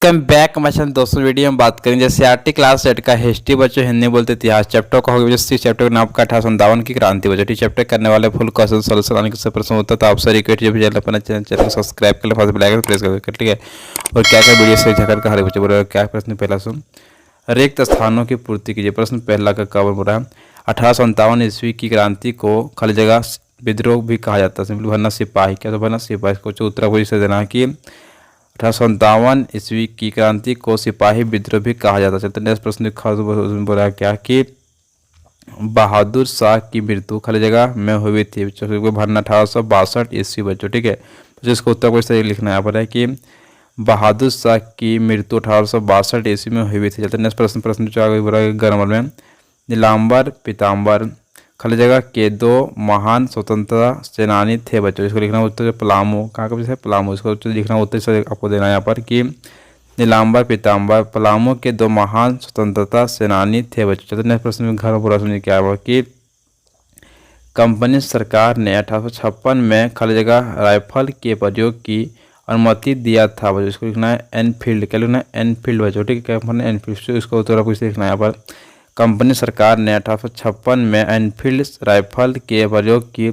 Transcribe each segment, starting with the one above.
Welcome back हमारे channel दोस्तों। Video में बात करेंगे सीआरटी क्लास 8 का हिस्ट्री बच्चों हिंदी बोलते इतिहास चैप्टर का होगा। सी चैप्टर का नाम का 1857 की क्रांति बच्चों। टी चैप्टर करने वाले फुल क्वेश्चन सॉल्यूशन आने के प्रश्न होता है, तो आप सर रिक्वेस्ट जब चैनल अपना चैनल को सब्सक्राइब कर ले, बेल आइकन प्रेस कर ठीक है। और क्या क्या वीडियो से झगड़ का हर बच्चे बोल रहे क्या प्रश्न पहला सुन। रिक्त स्थानों की पूर्ति कीजिए। प्रश्न पहला का कवर बोल रहा है 1857 ईस्वी की क्रांति को खाली जगह विद्रोह भी कहा जाता है। सिंपल भरना सिपाही, क्या तो भरना सिपाही को उत्तर को इसे देना कि 1857 ईस्वी की क्रांति को सिपाही विद्रोह भी कहा जाता है। चलते नेक्स्ट प्रश्न बोला क्या कि बहादुर शाह की मृत्यु खाली जगह में हुई थी। भरना 1862 ईस्वी बच्चों ठीक है। तो इसको उत्तर को सही लिखना यहाँ पर है कि बहादुर शाह की मृत्यु 1862 ईस्वी में हुई थी। चलते नेक्स्ट प्रश्न बोला गर्मल में नीलांबर पीताम्बर खाली जगह के दो महान स्वतंत्रता सेनानी थे बच्चों। इसको लिखना उत्तर पलामू, कहाँ का है पलामू। इसको उत्तर लिखना उत्तर से आपको देना है यहाँ पर कि नीलांबर पीताम्बर पलामू के दो महान स्वतंत्रता सेनानी थे बच्चों। चलते नेक्स्ट प्रश्न में घर पूरा समझिए क्या हुआ कि कंपनी सरकार ने 1856 में खाली जगह राइफल के प्रयोग की अनुमति दिया था बच्चों। इसको लिखना है एनफील्ड, क्या लिखना है एनफील्ड बच्चों ठीक है। कंपनी एनफील्ड, इसको उत्तर आपको इसे लिखना है यहाँ पर कंपनी सरकार ने 1856 में एनफील्ड राइफल के प्रयोग की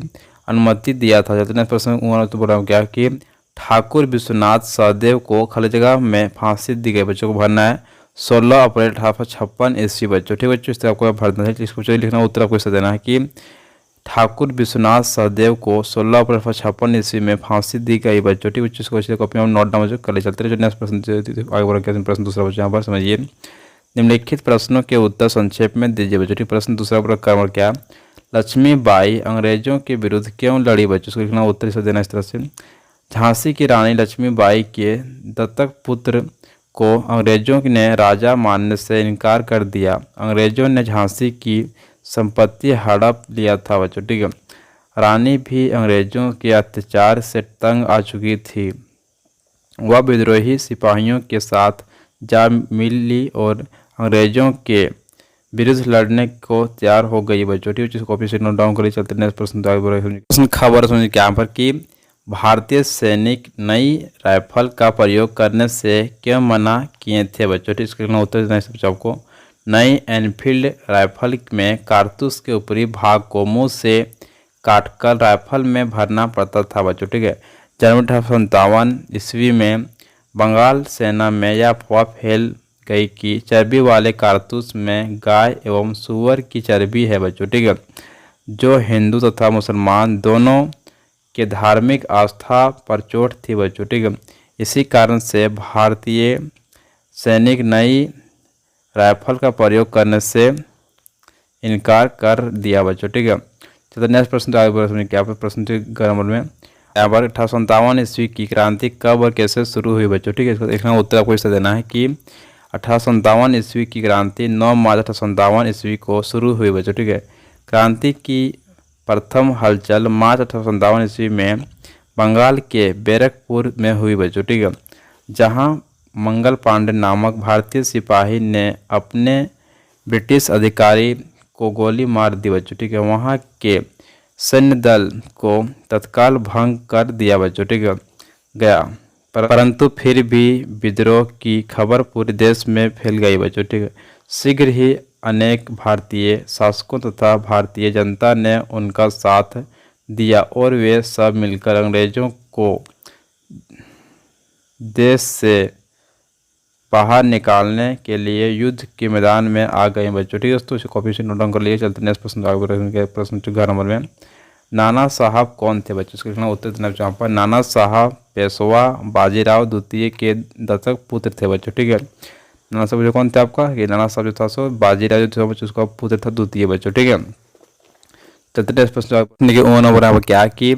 अनुमति दिया था। चलते प्रश्न तो बोल रहा हूँ क्या कि ठाकुर विश्वनाथ सहदेव को खाली जगह में फांसी दी गई बच्चों को भरना है 16 अप्रैल 1856 ईस्वी बच्चों ठीक बच्चों। इस तरह आपको भरना है, इसको लिखना उत्तर आपको इसे देना है कि ठाकुर विश्वनाथ सहदेव को 16 अप्रैल 1856 ईस्वी में फांसी दी गई बच्चों ठीक बच्चों। इसको कॉपी में नोट डाउन कर ले। चलते नेक्स्ट प्रश्न आगे बढ़ प्रश्न दूसरा बच्चों यहाँ पर समझिए। निम्नलिखित प्रश्नों के उत्तर संक्षेप में दीजिए बच्चों ठीक। प्रश्न दूसरा प्रकार क्या लक्ष्मीबाई अंग्रेजों के विरुद्ध क्यों लड़ी बच्चों। उसको लिखना उत्तर से देना इस तरह से झांसी की रानी लक्ष्मीबाई के दत्तक पुत्र को अंग्रेजों ने राजा मानने से इनकार कर दिया। अंग्रेजों ने झांसी की संपत्ति हड़प लिया था बच्चों ठीक है। रानी भी अंग्रेजों के अत्याचार से तंग आ चुकी थी। वह विद्रोही सिपाहियों के साथ जा मिली और अंग्रेजों के विरुद्ध लड़ने को तैयार हो गई बच्चों ठीक है। कॉपी से नोट डाउन करिए। चलते नेक्स्ट प्रश्न खबर समझिए क्या पर कि भारतीय सैनिक नई राइफल का प्रयोग करने से क्यों मना किए थे बच्चों ठीक। इसके उत्तर देना है आपको नई एनफील्ड राइफल में कारतूस के ऊपरी भाग को मुंह से काटकर राइफल में भरना पड़ता था बच्चों ठीक है। जनवरी 1857 ईस्वी में बंगाल सेना में यह अफवाह फैल गई कि चर्बी वाले कारतूस में गाय एवं सूअर की चर्बी है बच्चों ठीक है, जो हिंदू तथा मुसलमान दोनों के धार्मिक आस्था पर चोट थी बच्चों ठीक है। इसी कारण से भारतीय सैनिक नई राइफल का प्रयोग करने से इनकार कर दिया बच्चों ठीक है। चलो नेक्स्ट प्रश्न आगे क्या प्रश्न गर्मल में यहाँ पर 1857 ईस्वी की क्रांति कब और कैसे शुरू हुई बच्चों ठीक है। इसको देखना उत्तर आपको इसे देना है कि 1857 ईस्वी की क्रांति 9 मार्च 1857 ईस्वी को शुरू हुई बच्चों ठीक है। क्रांति की प्रथम हलचल मार्च 1857 ईस्वी में बंगाल के बैरकपुर में हुई बच्चों ठीक है, जहाँ मंगल पांडे नामक भारतीय सिपाही ने अपने ब्रिटिश अधिकारी को गोली मार दी बच्चों ठीक है। वहाँ के सैन्य दल को तत्काल भंग कर दिया बच्चों ठीक है गया, परंतु फिर भी विद्रोह की खबर पूरे देश में फैल गई बच्चों ठीक है। शीघ्र ही अनेक भारतीय शासकों तथा भारतीय जनता ने उनका साथ दिया और वे सब मिलकर अंग्रेजों को देश से बाहर निकालने के लिए युद्ध के मैदान में आ गए बच्चों ठीक है। दोस्तों इसे कॉपी से नोट डाउन कर लिए। चलते नेक्स्ट प्रश्न आगे प्रश्न 11 नंबर में नाना साहब कौन थे बच्चों। इसका उत्तर देना जहाँ पर नाना साहब पेशवा बाजीराव द्वितीय के दत्तक पुत्र थे बच्चों ठीक है। नाना साहब जो कौन थे आपका कि नाना साहब जो था सो बाजीराव जो था बच्चों उसका पुत्र था द्वितीय बच्चों ठीक है। चलते नेक्स्ट प्रश्न क्या कि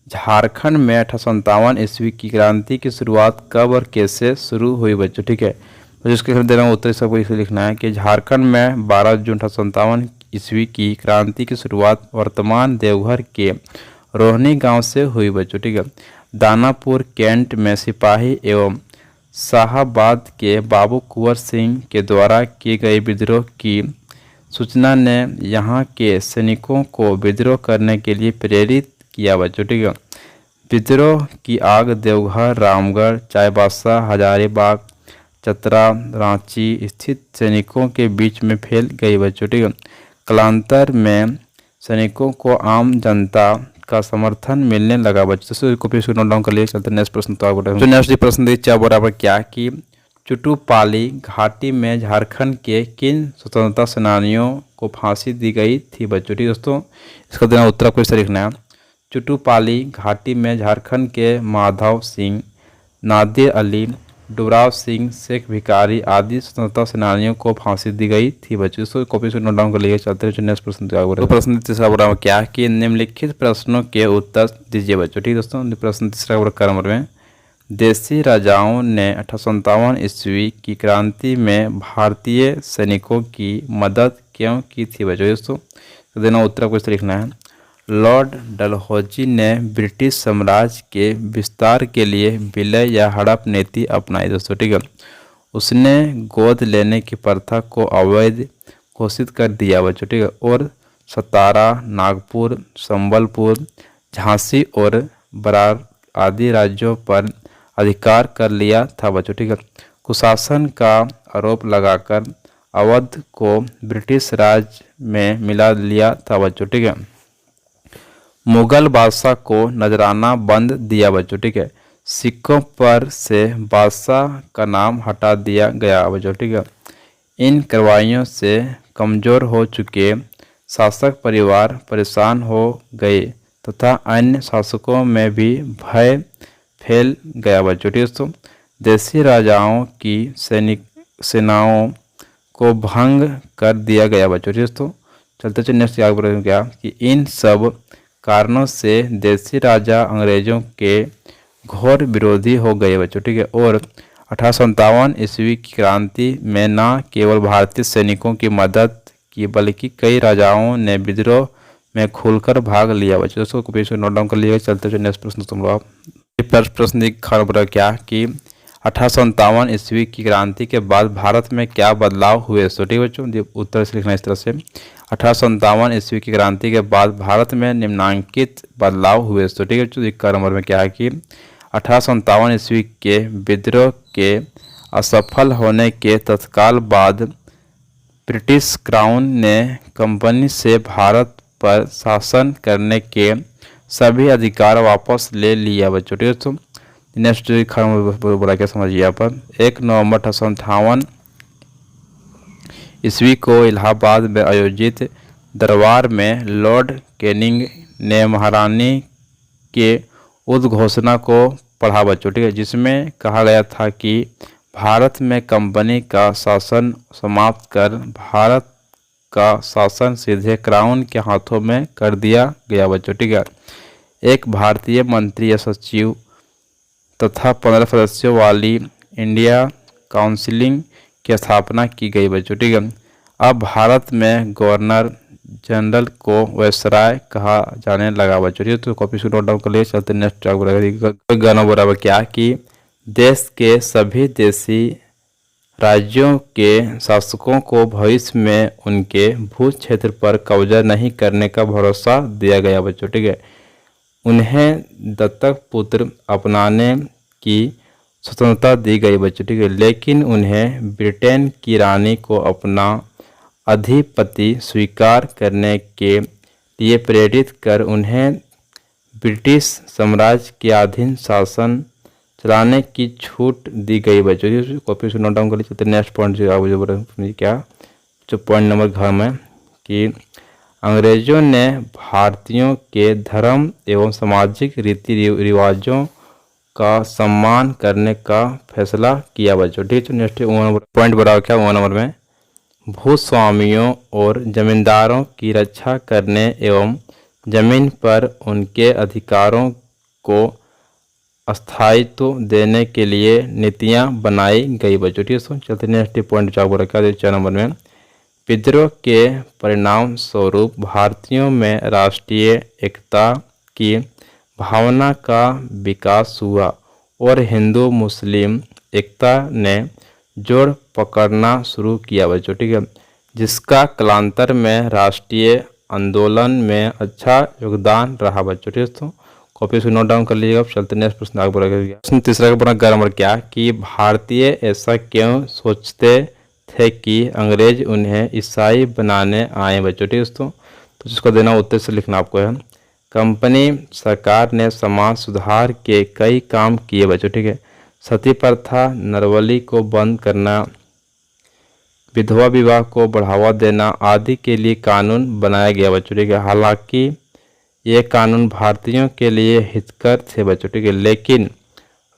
झारखंड में 1857 ईस्वी की क्रांति की शुरुआत कब और कैसे शुरू हुई बच्चों ठीक है। तो इसके दे रहा हूँ उत्तर सबको इसे लिखना है कि झारखंड में 12 जून 1857 ईस्वी की क्रांति की शुरुआत वर्तमान देवघर के रोहनी गांव से हुई बच्चों ठीक है। दानापुर कैंट में सिपाही एवं शाहाबाद के बाबू कुंवर सिंह के द्वारा की गई विद्रोह की सूचना ने यहाँ के सैनिकों को विद्रोह करने के लिए प्रेरित किया बच्चों ठीक है। विद्रोह की आग देवघर, रामगढ़, चाईबासा, हजारीबाग, चतरा रांची स्थित सैनिकों के बीच में फैल गई बच्चों। ठीक है, कालांतर में सैनिकों को आम जनता का समर्थन मिलने लगा बच्चों। इसको फिर नोट डाउन कर लिए। चलते नेक्स्ट प्रश्न। तो नेक्स्ट प्रश्न देखिए बराबर क्या कि चुटुपाली घाटी में झारखंड के किन स्वतंत्रता सेनानियों को फांसी दी गई थी बच्चों। ठीक दोस्तों, इसका देना उत्तर आपको इस तरह लिखना है। चुटुपाली घाटी में झारखंड के माधव सिंह, नादिर अली, डुबराव सिंह, शेख भिखारी आदि स्वतंत्रता सेनानियों को फांसी दी गई थी बच्चों। इसको कॉपी से नोट डाउन कर लिए। चलते हैं नेक्स्ट प्रश्न। तो प्रश्न तीसरा बराबर क्या कि निम्नलिखित प्रश्नों के उत्तर दीजिए बच्चों। ठीक दोस्तों, प्रश्न तीसरा बराबर नंबर में देशी राजाओं ने 1857 ईस्वी की क्रांति में भारतीय सैनिकों की मदद क्यों की थी बच्चों। दोस्तों तो देना उत्तर को इस तरह लिखना है। लॉर्ड डलहौजी ने ब्रिटिश साम्राज्य के विस्तार के लिए विलय या हड़प नीति अपनाई दोस्तों। ठीक है, उसने गोद लेने की प्रथा को अवैध घोषित कर दिया बच्चों। ठीक है, और सतारा, नागपुर, संबलपुर, झांसी और बरार आदि राज्यों पर अधिकार कर लिया था बच्चों। ठीक है, कुशासन का आरोप लगाकर अवध को ब्रिटिश राज में मिला लिया था बच्चों। ठीक है, मुगल बादशाह को नजराना बंद दिया बच्चों। ठीक है, सिक्कों पर से बादशाह का नाम हटा दिया गया बच्चों। ठीक है, इन कार्रवाइयों से कमज़ोर हो चुके शासक परिवार परेशान हो गए तथा अन्य शासकों में भी भय फैल गया बच्चों। ठीक दोस्तों, देशी राजाओं की सेनाओं को भंग कर दिया गया बच्चों। ठीक दोस्तों, चलते चलते नेक्स्ट आगे क्या कि इन सब कारणों से देशी राजा अंग्रेजों के घोर विरोधी हो गए बच्चों। ठीक है, और 1857 ईस्वी की क्रांति में न केवल भारतीय सैनिकों की मदद की बल्कि कई राजाओं ने विद्रोह में खुलकर भाग लिया बच्चों। दोस्तों को पीछे नोट डाउन कर लिया। चलते चलते नेक्स्ट प्रश्न तुम लोग प्रश्न खबर क्या कि 1857 ईस्वी की क्रांति के बाद भारत में क्या बदलाव हुए। तो ठीक बच्चों, उत्तर से लिखना इस तरह से। 1857 ईस्वी की क्रांति के बाद भारत में निम्नांकित बदलाव हुए। तो ठीक है बच्चों, एक नंबर में क्या है कि 1857 ईस्वी के विद्रोह के असफल होने के तत्काल बाद ब्रिटिश क्राउन ने कंपनी से भारत पर शासन करने के सभी अधिकार वापस ले लिया बच्चों। ठीक है दोस्तों, नेक्स्ट बोला क्या समझिए यहाँ पर। 1 नवंबर 1858 ईस्वी को इलाहाबाद में आयोजित दरबार में लॉर्ड कैनिंग ने महारानी के उद्घोषणा को पढ़ा बच्चों। ठीक है, जिसमें कहा गया था कि भारत में कंपनी का शासन समाप्त कर भारत का शासन सीधे क्राउन के हाथों में कर दिया गया बच्चों। ठीक है, एक भारतीय मंत्री या सचिव तथा 15 सदस्यों वाली इंडिया काउंसिलिंग की स्थापना की गई बच्चों। ठीक है, अब भारत में गवर्नर जनरल को वायसराय कहा जाने लगा बच्चों। ठीक है, तो कॉपी से नोट डाउन कर लिए। चलते नेक्स्ट गाना बराबर क्या कि देश के सभी देशी राज्यों के शासकों को भविष्य में उनके भू क्षेत्र पर कब्जा नहीं करने का भरोसा दिया गया बच्चों। ठीक है, उन्हें दत्तक पुत्र अपनाने की स्वतंत्रता दी गई बच्चों। ठीक है, लेकिन उन्हें ब्रिटेन की रानी को अपना अधिपति स्वीकार करने के लिए प्रेरित कर उन्हें ब्रिटिश साम्राज्य के अधीन शासन चलाने की छूट दी गई बच्चों। कॉपी से नोट डाउन कर लीजिए। नेक्स्ट पॉइंट क्या जो पॉइंट नंबर घर में कि अंग्रेजों ने भारतीयों के धर्म एवं सामाजिक रीति रिवाजों का सम्मान करने का फैसला किया बच्चों। ठीक है, नेक्स्ट पॉइंट बराबर क्या 1 नंबर में भूस्वामियों और जमींदारों की रक्षा करने एवं जमीन पर उनके अधिकारों को स्थायित्व देने के लिए नीतियां बनाई गई बच्चों। ठीक है, चलते नेक्स्ट पॉइंट चार रखा 4 नंबर में विद्रोह के परिणाम स्वरूप भारतीयों में राष्ट्रीय एकता की भावना का विकास हुआ और हिंदू मुस्लिम एकता ने जोड़ पकड़ना शुरू किया बच्चों। ठीक है, जिसका कालांतर में राष्ट्रीय आंदोलन में अच्छा योगदान रहा बच्चों। ठीक है, कॉपी से नोट डाउन कर लीजिएगा। अब चलते नेक्स्ट प्रश्न आगे बढ़ा गया। प्रश्न तीसरा का पूरा 11 नंबर क्या कि भारतीय ऐसा क्यों सोचते थे कि अंग्रेज उन्हें ईसाई बनाने आए बच्चों। ठीक है दोस्तों, तो जिसको देना उत्तर से लिखना आपको है। कंपनी सरकार ने समाज सुधार के कई काम किए बच्चों। ठीक है, सती प्रथा, नरबली को बंद करना, विधवा विवाह को बढ़ावा देना आदि के लिए कानून बनाया गया बच्चों। ठीक है, हालांकि ये कानून भारतीयों के लिए हितकर थे बच्चों। ठीक है, लेकिन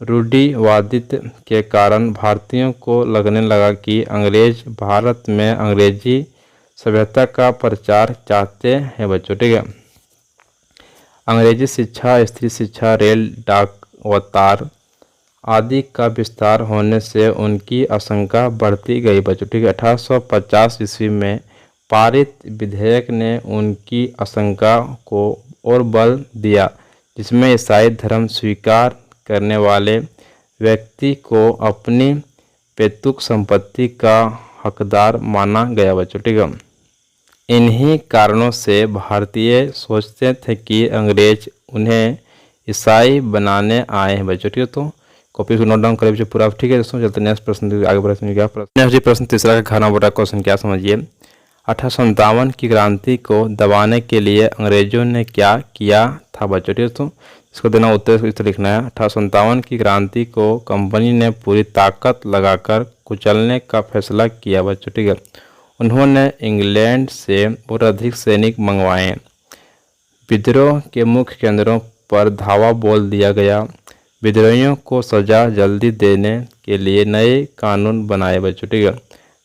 रूढ़िवादित के कारण भारतीयों को लगने लगा कि अंग्रेज भारत में अंग्रेजी सभ्यता का प्रचार चाहते हैं बच्चों। ठीक है, अंग्रेजी शिक्षा, स्त्री शिक्षा, रेल, डाक व तार आदि का विस्तार होने से उनकी आशंका बढ़ती गई बच्चों। ठीक है, 1850 ईस्वी में पारित विधेयक ने उनकी आशंका को और बल दिया, जिसमें ईसाई धर्म स्वीकार करने वाले व्यक्ति को अपनी पैतृक संपत्ति का हकदार माना गया बच्चों। ठीक है, इन्हीं कारणों से भारतीय सोचते थे कि अंग्रेज उन्हें ईसाई बनाने आए हैं बच्चों। ठीक है, तो कॉपी को नोट डाउन करें बच्चों पूरा। ठीक है दोस्तों, चलते नेक्स्ट प्रश्न आगे बढ़ते हैं। नेक्स्ट प्रश्न तीसरा का खाना बटा क्वेश्चन क्या समझिए। 1857 की क्रांति को दबाने के लिए अंग्रेजों ने क्या किया था बच्चों। ठीक है दोस्तों, इसको देना उत्तर इस तरह लिखना है। 1857 की क्रांति को कंपनी ने पूरी ताकत लगाकर कुचलने का फैसला किया बच्चों। ठीक है, उन्होंने इंग्लैंड से और अधिक सैनिक मंगवाए, विद्रोह के मुख्य केंद्रों पर धावा बोल दिया गया, विद्रोहियों को सजा जल्दी देने के लिए नए कानून बनाए बच्चों। ठीक है,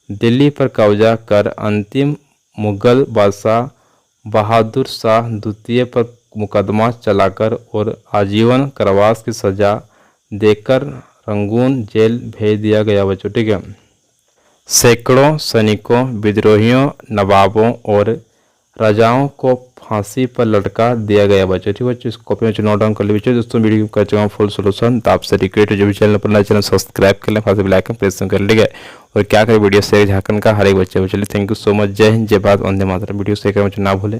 दिल्ली पर कब्जा कर अंतिम मुगल बादशाह बहादुर शाह द्वितीय पर मुकदमा चलाकर और आजीवन कारावास की सजा देकर रंगून जेल भेज दिया गया बच्चों। ठीक है, सैकड़ों सैनिकों, विद्रोहियों, नवाबों और राजाओं को फांसी पर लटका दिया गया बच्चों। ठीक है बच्चों, इस कॉपी में नोट डाउन कर लीजिए दोस्तों। वीडियो कर चुका हूँ फुल सोल्यूशन, तो आपसे रिक्वेस्ट है जो भी चैनल पर नया चैनल सब्सक्राइब कर लें, बेल आइकन प्रेस कर लीजिए और क्या करें वीडियो शेयर झारखंड का हर एक बच्चे को। चलिए थैंक यू सो मच, जय हिंद, जय भारत, वंदे मातरम। वीडियो शेयर करना ना भूलें।